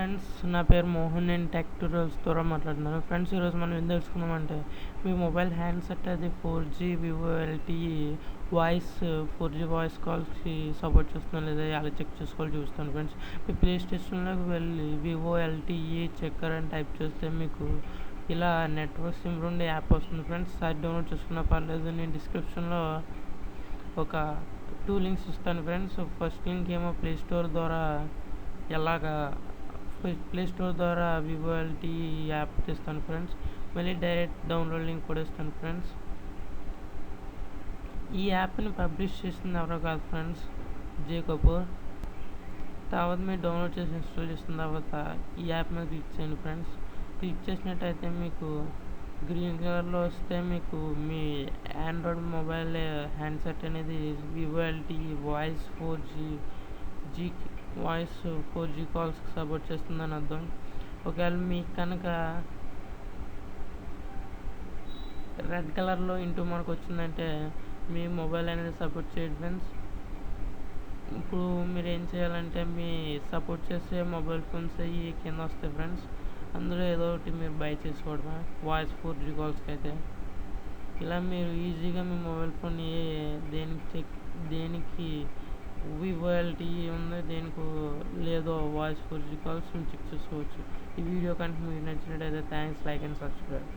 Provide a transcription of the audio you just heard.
Friends, నా పేరు మోహన్. నేను టెక్ ట్యూటోరియల్స్ ద్వారా మాట్లాడుతున్నాను. ఫ్రెండ్స్, ఈరోజు మనం ఏం తెలుసుకున్నామంటే, మీ మొబైల్ హ్యాండ్సెట్ అది 4G VoLTE voice 4G వాయిస్ కాల్స్కి సపోర్ట్ చేస్తుందో లేదా అలా చెక్ చేసుకోవాలి చూస్తాను. ఫ్రెండ్స్, మీ ప్లే స్టేషన్లోకి వెళ్ళి వివో ఎల్టీఈ చెక్కర్ అని టైప్ చేస్తే మీకు ఇలా నెట్వర్క్ సిమ్ నుండి యాప్ వస్తుంది. ఫ్రెండ్స్, సైట్ డౌన్లోడ్ చేసుకున్నా పర్లేదు. నేను డిస్క్రిప్షన్లో ఒక 2 లింక్స్ ఇస్తాను. ఫ్రెండ్స్, ఫస్ట్ లింక్ ఏమో ప్లే స్టోర్ ద్వారా ఎలాగా ప్లే స్టోర్ ద్వారా వివో ఎల్టీ యాప్ తెస్తాను. ఫ్రెండ్స్, మళ్ళీ డైరెక్ట్ డౌన్లోడ్ లింక్ కూడా ఇస్తాను. ఫ్రెండ్స్, ఈ యాప్ని పబ్లిష్ చేసింది ఎవరో కాదు ఫ్రెండ్స్, జే కపూర్. తర్వాత మీరు డౌన్లోడ్ చేసి ఇన్స్టాల్ చేసిన తర్వాత ఈ యాప్ మీద క్లిక్ చేయండి. ఫ్రెండ్స్, క్లిక్ చేసినట్టయితే మీకు గ్రీన్ కలర్లో వస్తే మీకు మీ ఆండ్రాయిడ్ మొబైల్ హ్యాండ్సెట్ అనేది వివో ఎల్టీ వాయిస్ 4G కాల్స్కి సపోర్ట్ చేస్తుందని అర్థం. ఒకవేళ మీకు కనుక రెడ్ కలర్లో ఇంటూ మార్క్ వచ్చిందంటే మీ మొబైల్ అనేది సపోర్ట్ చేయదు. ఫ్రెండ్స్, ఇప్పుడు మీరు ఏం చేయాలంటే మీ సపోర్ట్ చేసే మొబైల్ ఫోన్స్ అవి కింద వస్తాయి. ఫ్రెండ్స్, అందులో ఏదో ఒకటి మీరు బై చేసుకోవడమే వాయిస్ 4G కాల్స్కి అయితే. ఇలా మీరు ఈజీగా మీ మొబైల్ ఫోన్ దేనికి వివో ఎల్టీఈ ఉందో దేనికి లేదో వాయిస్ 4G కాల్స్ చెక్ చేసుకోవచ్చు. ఈ వీడియో కనుక మీకు నచ్చినట్టయితే థ్యాంక్స్, లైక్ అండ్ సబ్స్క్రైబ్.